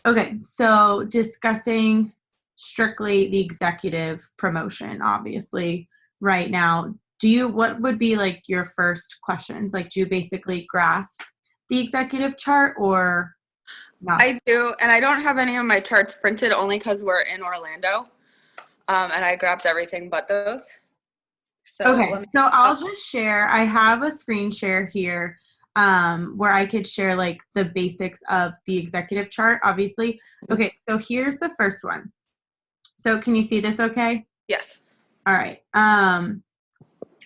Okay, so discussing strictly the executive promotion, obviously, right now. What would be like your first questions? Like, do you basically grasp the executive chart or not? I do, and I don't have any of my charts printed only because we're in Orlando, and I grabbed everything but those. So Okay, let me. so Oh, I'll just share. I have a screen share here where I could share like the basics of the executive chart, obviously. Okay, so here's the first one. So can you see this okay? yes. All right.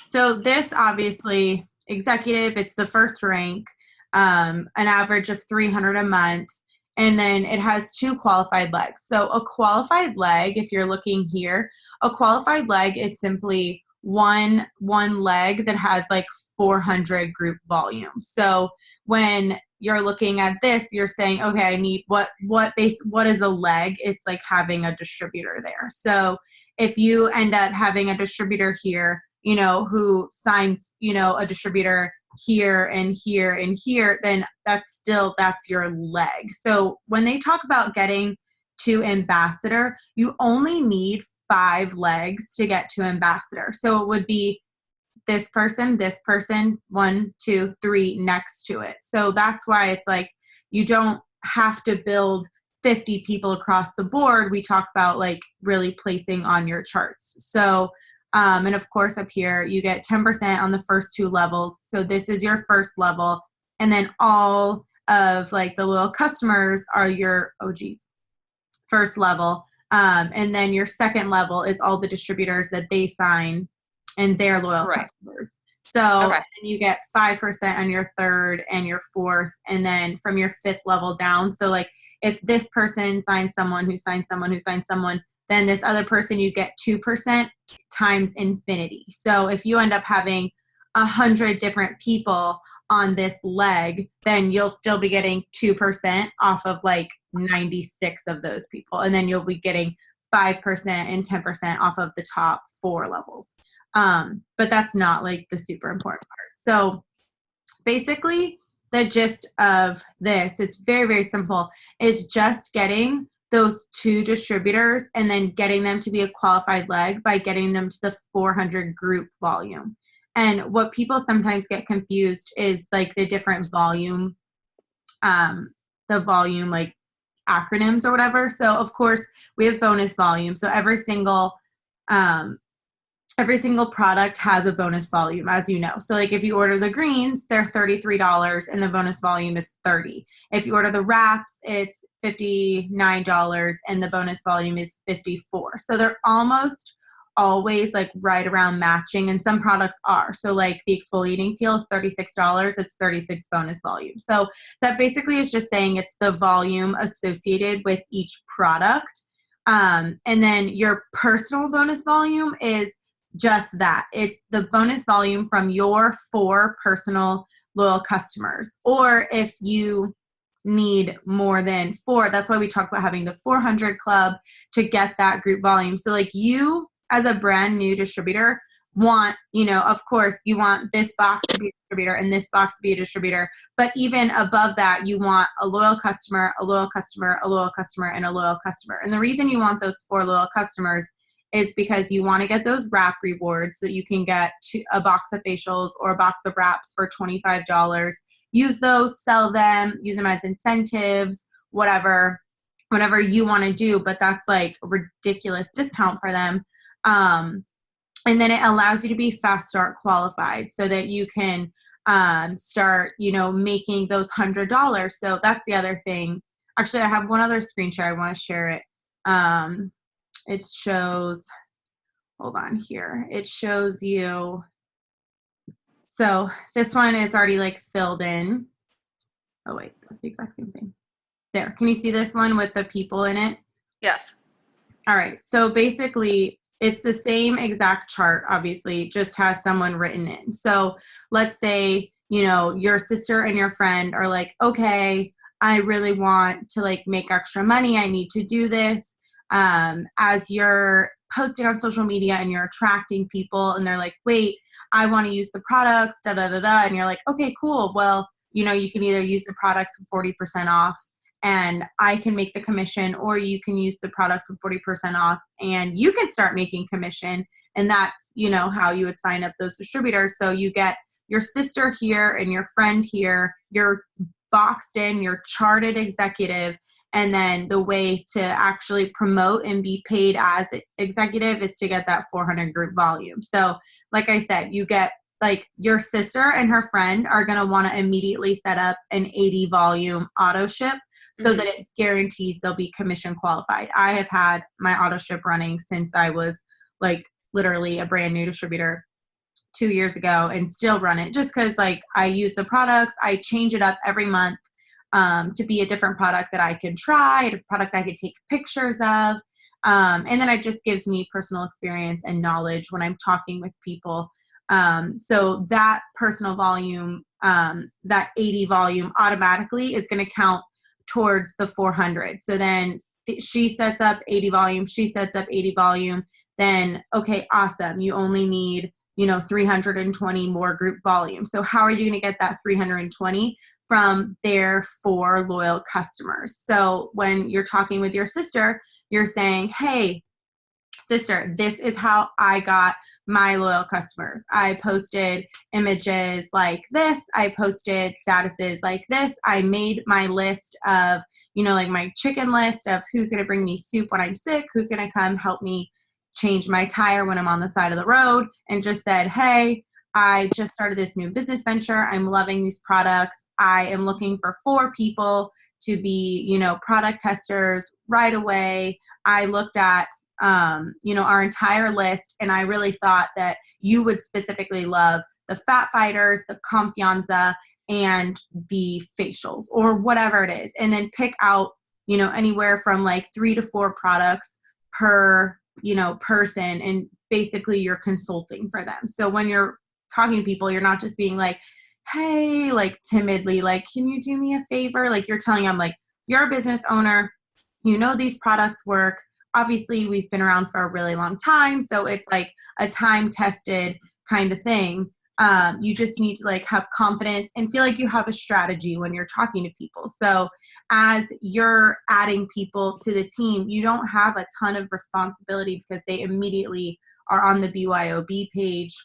So this obviously executive, it's the first rank, an average of 300 a month, and then it has two qualified legs. So a qualified leg, if you're looking here, a qualified leg is simply one leg that has like 400 group volume. So when you're looking at this, you're saying, okay, I need what is a leg? It's like having a distributor there. So if you end up having a distributor here, who signs, a distributor here and here and here, then that's your leg. So when they talk about getting to ambassador, you only need 5 legs to get to ambassador. So it would be this person, 1, 2, 3 next to it. So that's why it's like you don't have to build 50 people across the board. We talk about like really placing on your charts. So and of course up here you get 10% on the first 2 levels. So this is your first level, and then all of like the little customers are your first level. And then your second level is all the distributors that they sign and their loyal Right. customers. So Okay. you get 5% on your third and your fourth, and then from your 5th level down. So like if this person signs someone who signs someone who signs someone, then this other person you get 2% times infinity. So if you end up having 100 different people on this leg, then you'll still be getting 2% off of like 96 of those people. And then you'll be getting 5% and 10% off of the top 4 levels. But that's not like the super important part. So basically, the gist of this, it's very, very simple, is just getting those 2 distributors and then getting them to be a qualified leg by getting them to the 400 group volume. And what people sometimes get confused is like the different volume, the volume like acronyms or whatever. So of course we have bonus volume. So um, every single product has a bonus volume, as you know. So like if you order the greens, they're $33 and the bonus volume is 30. If you order the wraps, it's $59 and the bonus volume is 54. So they're almost always like right around matching, and some products are. So like the exfoliating peel is $36, it's 36 bonus volume. So that basically is just saying it's the volume associated with each product. And then your personal bonus volume is just that. It's the bonus volume from your 4 personal loyal customers. Or if you need more than 4, that's why we talk about having the 400 club to get that group volume. So like you as a brand new distributor want, of course you want this box to be a distributor and this box to be a distributor, but even above that you want a loyal customer, a loyal customer, a loyal customer, and a loyal customer. And the reason you want those 4 loyal customers is because you want to get those wrap rewards, so you can get a box of facials or a box of wraps for $25. Use those, sell them, use them as incentives, whatever you want to do, but that's like a ridiculous discount for them. And then it allows you to be fast start qualified so that you can start, making those $100. So that's the other thing. Actually, I have one other screen share. I want to share it. It shows, hold on here. It shows you, so this one is already like filled in. Oh wait, that's the exact same thing. There, can you see this one with the people in it? Yes. All right, so basically it's the same exact chart, obviously, just has someone written in. So let's say, your sister and your friend are like, okay, I really want to like make extra money. I need to do this. As you're posting on social media and you're attracting people and they're like, wait, I want to use the products, da, da, da, da. And you're like, okay, cool. Well, you can either use the products for 40% off and I can make the commission, or you can use the products with 40% off and you can start making commission. And that's, how you would sign up those distributors. So you get your sister here and your friend here, you're boxed in, you're charted executive. And then the way to actually promote and be paid as executive is to get that 400 group volume. So like I said, you get like your sister and her friend are going to want to immediately set up an 80 volume auto ship so that it guarantees they'll be commission qualified. I have had my auto ship running since I was like literally a brand new distributor 2 years ago and still run it just because like I use the products. I change it up every month to be a different product that I can try, a product I could take pictures of. And then it just gives me personal experience and knowledge when I'm talking with people. So that personal volume, that 80 volume automatically is going to count towards the 400. So then she sets up 80 volume, she sets up 80 volume, then, okay, awesome. You only need, 320 more group volume. So how are you going to get that 320 from their 4 loyal customers? So when you're talking with your sister, you're saying, hey, sister, this is how I got my loyal customers. I posted images like this. I posted statuses like this. I made my list of, like my chicken list of who's going to bring me soup when I'm sick, who's going to come help me change my tire when I'm on the side of the road, and just said, hey, I just started this new business venture. I'm loving these products. I am looking for 4 people to be, product testers right away. I looked at our entire list, and I really thought that you would specifically love the fat fighters, the confianza, and the facials, or whatever it is. And then pick out, anywhere from like 3 to 4 products per, person, and basically you're consulting for them. So when you're talking to people, you're not just being like, hey, like timidly, like, can you do me a favor? Like you're telling them like, you're a business owner, these products work. Obviously, we've been around for a really long time, so it's like a time-tested kind of thing. You just need to like have confidence and feel like you have a strategy when you're talking to people. So as you're adding people to the team, you don't have a ton of responsibility because they immediately are on the BYOB page.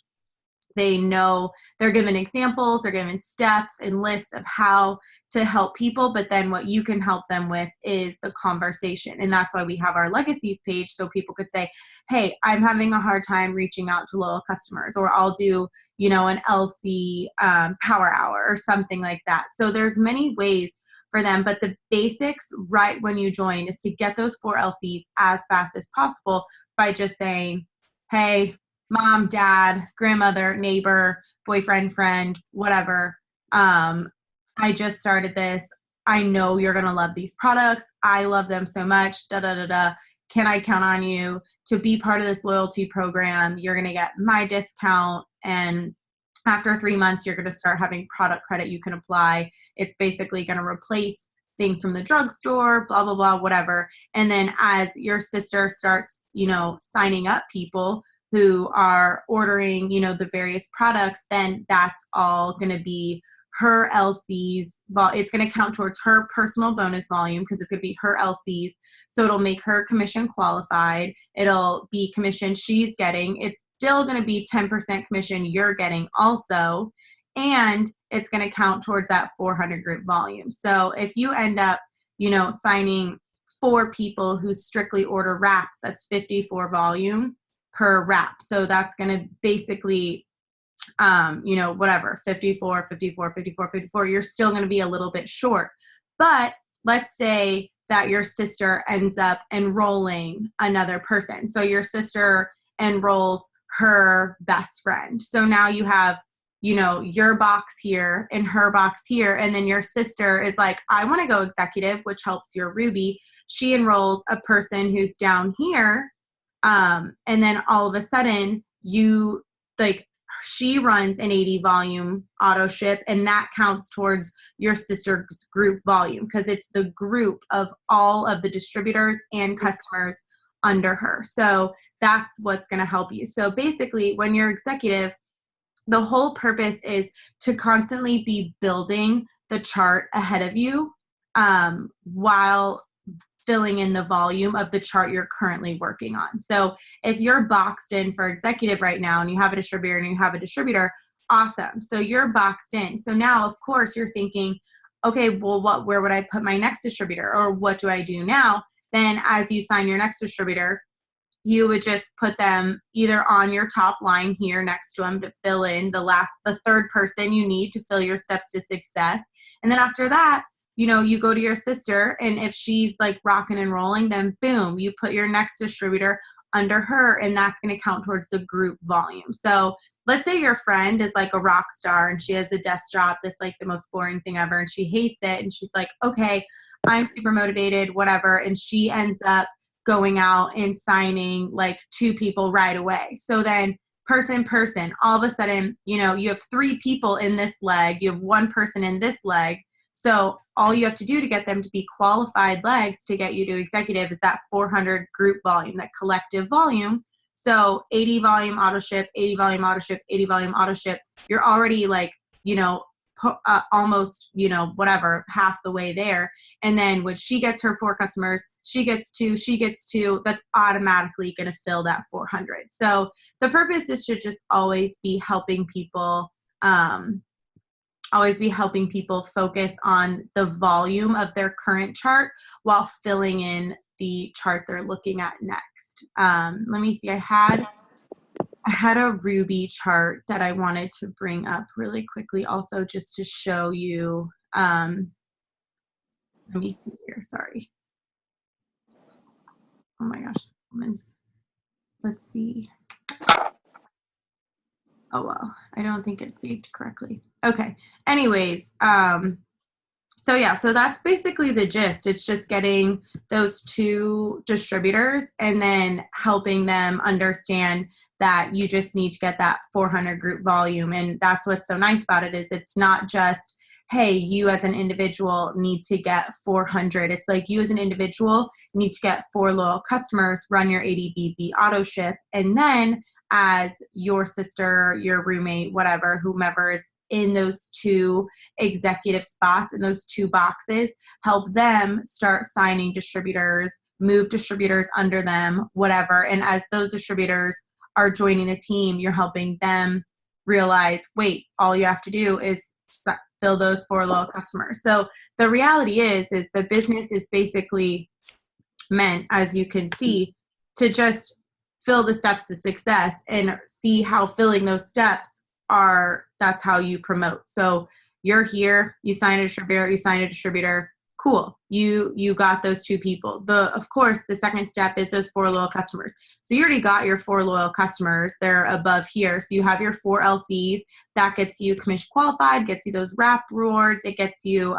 They know they're given examples, they're given steps and lists of how to help people, but then what you can help them with is the conversation. And that's why we have our Legacies page, so people could say, hey, I'm having a hard time reaching out to loyal customers, or I'll do, an LC power hour or something like that. So there's many ways for them, but the basics right when you join is to get those 4 LCs as fast as possible by just saying, hey, mom, dad, grandmother, neighbor, boyfriend, friend, whatever. I just started this. I know you're going to love these products. I love them so much. Da, da, da, da. Can I count on you to be part of this loyalty program? You're going to get my discount. And after 3 months, you're going to start having product credit you can apply. It's basically going to replace things from the drugstore, blah, blah, blah, whatever. And then as your sister starts, signing up people who are ordering, the various products, then that's all going to be her LCs. It's going to count towards her personal bonus volume because it's going to be her LCs. So it'll make her commission qualified. It'll be commission she's getting. It's still going to be 10% commission you're getting also. And it's going to count towards that 400 group volume. So if you end up, signing 4 people who strictly order wraps, that's 54 volume per wrap. So that's going to basically, whatever, 54, 54, 54, 54, you're still going to be a little bit short. But let's say that your sister ends up enrolling another person. So your sister enrolls her best friend. So now you have, your box here and her box here. And then your sister is like, I want to go executive, which helps your Ruby. She enrolls a person who's down here. And then all of a sudden she runs an 80 volume auto ship, and that counts towards your sister's group volume because it's the group of all of the distributors and customers under her. So that's what's going to help you. So basically when you're executive, the whole purpose is to constantly be building the chart ahead of you. while filling in the volume of the chart you're currently working on. So if you're boxed in for executive right now and you have a distributor and you have a distributor, awesome. So you're boxed in. So now, of course, you're thinking, okay, well, where would I put my next distributor, or what do I do now? Then as you sign your next distributor, you would just put them either on your top line here next to them to fill in the third person you need to fill your steps to success. And then after that, you go to your sister, and if she's like rocking and rolling, then boom, you put your next distributor under her, and that's going to count towards the group volume. So let's say your friend is like a rock star and she has a desk job that's like the most boring thing ever, and she hates it, and she's like, okay, I'm super motivated, whatever. And she ends up going out and signing like 2 people right away. So then person, all of a sudden, you have 3 people in this leg, you have 1 person in this leg. So all you have to do to get them to be qualified legs to get you to executive is that 400 group volume, that collective volume. So 80 volume auto ship, 80 volume auto ship, 80 volume auto ship. You're already like, almost, whatever, half the way there. And then when she gets her 4 customers, she gets 2, that's automatically going to fill that 400. So the purpose is to just always be helping people, focus on the volume of their current chart while filling in the chart they're looking at next. Let me see. I had a Ruby chart that I wanted to bring up really quickly also, just to show you. Let me see here. Sorry. Oh my gosh. Let's see. Oh, well, I don't think it's saved correctly. Okay. Anyways, so yeah, so that's basically the gist. It's just getting those 2 distributors and then helping them understand that you just need to get that 400 group volume. And that's what's so nice about it, is it's not just, hey, you as an individual need to get 400. It's like you as an individual need to get 4 loyal customers, run your ADBB auto ship, and then as your sister, your roommate, whatever, whomever is in those 2 executive spots in those 2 boxes, help them start signing distributors, move distributors under them, whatever. And as those distributors are joining the team, you're helping them realize, wait, all you have to do is fill those 4 loyal customers. So the reality is the business is basically meant, as you can see, to just fill the steps to success and see how filling those steps that's how you promote. So you're here, you sign a distributor, cool. You got those 2 people. Of course, the second step is those 4 loyal customers. So you already got your 4 loyal customers. They're above here. So you have your 4 LCs. That gets you commission qualified, gets you those wrap rewards. It gets you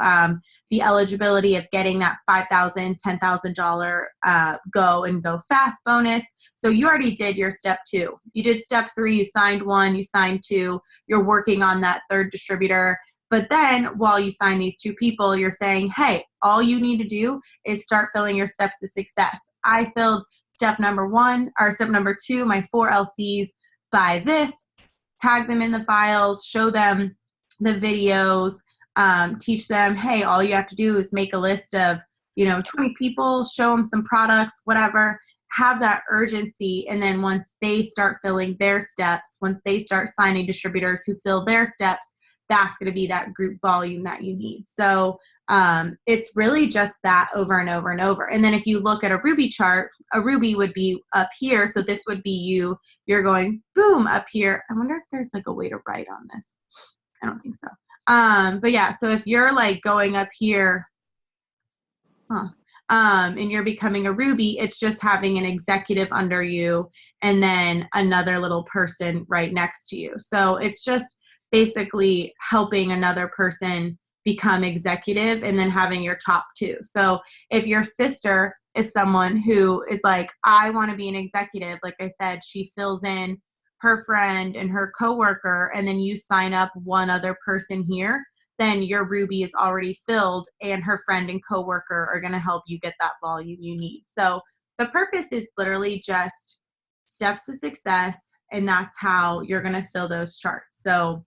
the eligibility of getting that $5,000, $10,000 go fast bonus. So you already did your step 2. You did step 3. You signed 1. You signed 2. You're working on that 3rd distributor. But then while you sign these 2 people, you're saying, hey, all you need to do is start filling your steps to success. I filled step number 1 or step number 2, my 4 LCs by this, tag them in the files, show them the videos, teach them, hey, all you have to do is make a list of, 20 people, show them some products, whatever, have that urgency. And then once they start filling their steps, once they start signing distributors who fill their steps, that's going to be that group volume that you need. So it's really just that over and over and over. And then if you look at a Ruby chart, a Ruby would be up here. So this would be you're going boom up here. I wonder if there's like a way to write on this. I don't think so. But yeah, so if you're like going up here, and you're becoming a Ruby, it's just having an executive under you and then another little person right next to you. So it's just basically helping another person become executive and then having your top 2. So if your sister is someone who is like, I want to be an executive, like I said, she fills in her friend and her coworker, and then you sign up 1 other person here, then your Ruby is already filled and her friend and coworker are going to help you get that volume you need. So the purpose is literally just steps to success, and that's how you're going to fill those charts. So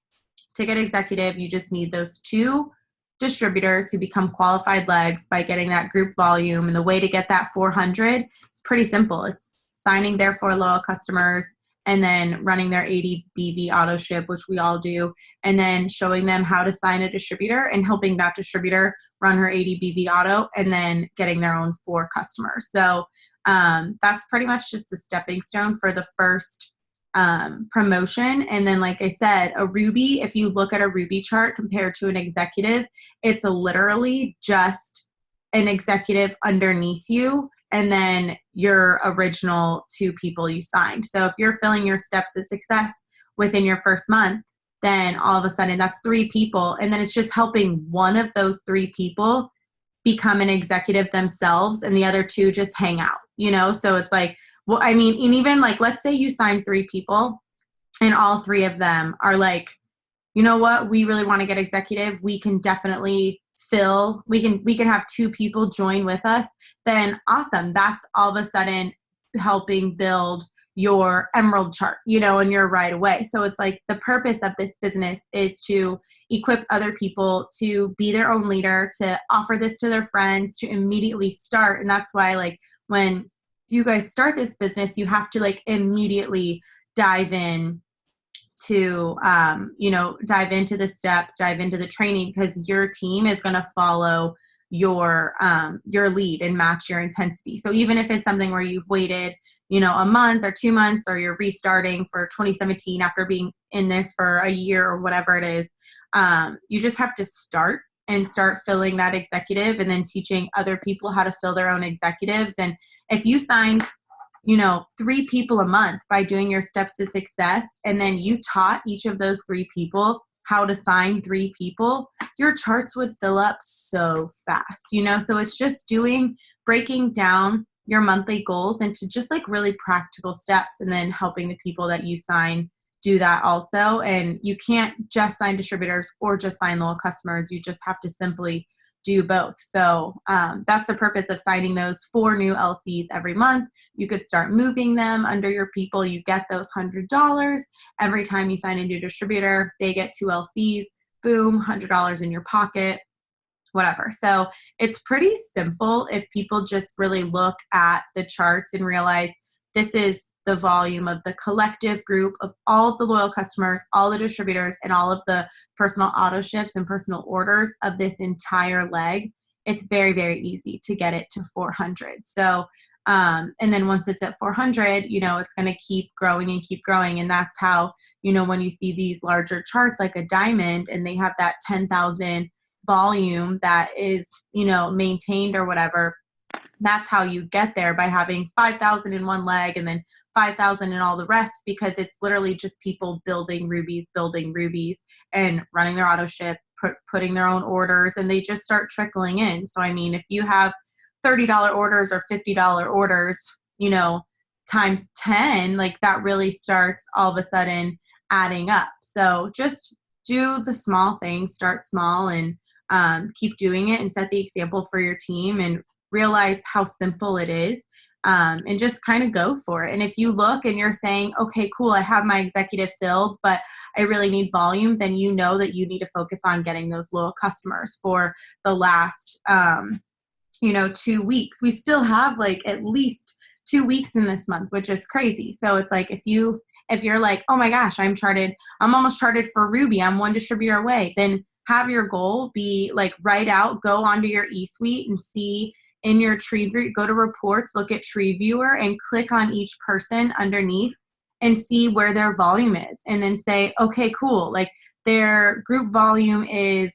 to get executive, you just need those 2 distributors who become qualified legs by getting that group volume. And the way to get that 400 is pretty simple. It's signing their 4 loyal customers and then running their 80 BV auto ship, which we all do, and then showing them how to sign a distributor and helping that distributor run her 80 BV auto and then getting their own 4 customers. So that's pretty much just the stepping stone for the first promotion. And then, like I said, a Ruby, if you look at a Ruby chart compared to an executive, it's literally just an executive underneath you and then your original 2 people you signed. So if you're filling your steps to success within your first month, then all of a sudden that's 3 people. And then it's just helping one of those 3 people become an executive themselves and the other 2 just hang out, you know? So it's like, well, I mean, and even like, let's say you sign 3 people and all 3 of them are like, you know what, we really want to get executive. We can definitely we can have 2 people join with us. Then awesome. That's all of a sudden helping build your emerald chart, you know, and you're right away. So it's like the purpose of this business is to equip other people to be their own leader, to offer this to their friends, to immediately start. And that's why, like, when you guys start this business, you have to like immediately dive in to, dive into the steps, dive into the training, because your team is going to follow your lead and match your intensity. So even if it's something where you've waited, a month or 2 months, or you're restarting for 2017 after being in this for a year or whatever it is, you just have to start filling that executive and then teaching other people how to fill their own executives. And if you sign 3 people a month by doing your steps to success, and then you taught each of those 3 people how to sign 3 people, your charts would fill up so fast, So it's just breaking down your monthly goals into just like really practical steps, and then helping the people that you sign do that also. And you can't just sign distributors or just sign loyal customers. You just have to simply do both. So that's the purpose of signing those 4 new LCs every month. You could start moving them under your people. You get those $100 every time you sign a new distributor. They get 2 LCs, boom, $100 in your pocket, whatever. So it's pretty simple if people just really look at the charts and realize this is the volume of the collective group of all of the loyal customers, all the distributors, and all of the personal auto ships and personal orders of this entire leg. It's very, very easy to get it to 400. So, and then once it's at 400, it's going to keep growing and keep growing. And that's how, when you see these larger charts like a diamond and they have that 10,000 volume that is, maintained or whatever, that's how you get there, by having 5,000 in one leg and then 5,000 in all the rest, because it's literally just people building rubies and running their auto ship, putting their own orders, and they just start trickling in. So, I mean, if you have $30 orders or $50 orders, times 10, like that really starts all of a sudden adding up. So just do the small things, start small, and keep doing it and set the example for your team, and realize how simple it is, and just kind of go for it. And if you look and you're saying, okay, cool, I have my executive filled, but I really need volume, then you know that you need to focus on getting those loyal customers for the last, 2 weeks. We still have like at least 2 weeks in this month, which is crazy. So it's like, if you're like, oh my gosh, I'm almost charted for Ruby, I'm 1 distributor away, then have your goal be like, go onto your eSuite and see in your tree view, go to reports, look at tree viewer, and click on each person underneath and see where their volume is. And then say, okay, cool. Like their group volume is,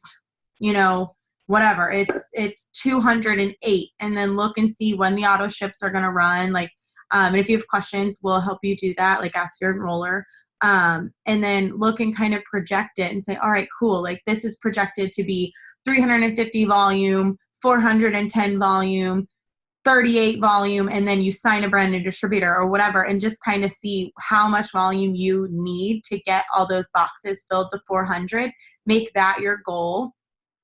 whatever, it's 208. And then look and see when the auto ships are going to run. Like, and if you have questions, we'll help you do that. Like ask your enroller. And then look and kind of project it and say, all right, cool. Like this is projected to be 350 volume, 410 volume, 38 volume, and then you sign a brand new distributor or whatever, and just kind of see how much volume you need to get all those boxes filled to 400. Make that your goal,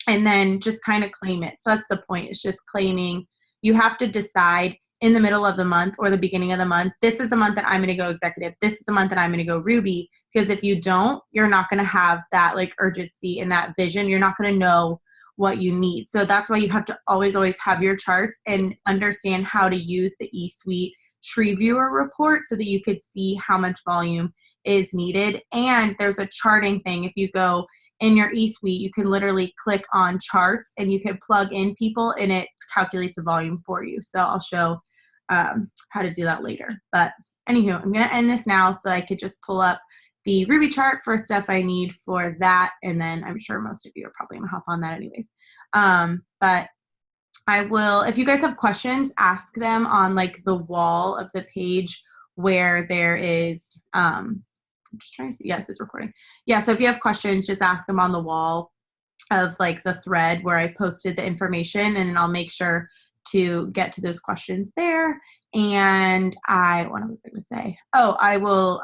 and then just kind of claim it. So that's the point. It's just claiming. You have to decide in the middle of the month or the beginning of the month, this is the month that I'm going to go executive. This is the month that I'm going to go Ruby. Because if you don't, you're not going to have that like urgency and that vision. You're not going to know what you need. So that's why you have to always have your charts and understand how to use the eSuite tree viewer report so that you could see how much volume is needed. And there's a charting thing. If you go in your eSuite, you can literally click on charts and you can plug in people and it calculates a volume for you. So I'll show how to do that later. But anywho, I'm going to end this now so I could just pull up the Ruby chart for stuff I need for that. And then I'm sure most of you are probably going to hop on that anyways. But I will, if you guys have questions, ask them on like the wall of the page where there is, I'm just trying to see, yes, it's recording. Yeah, so if you have questions, just ask them on the wall of like the thread where I posted the information, and I'll make sure to get to those questions there. And what was I going to say? Oh, I will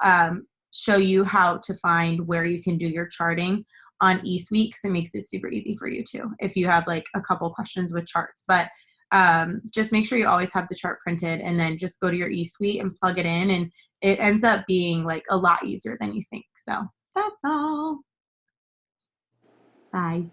show you how to find where you can do your charting on eSuite, because it makes it super easy for you too if you have like a couple questions with charts. But just make sure you always have the chart printed, and then just go to your eSuite and plug it in, and it ends up being like a lot easier than you think. So that's all. Bye.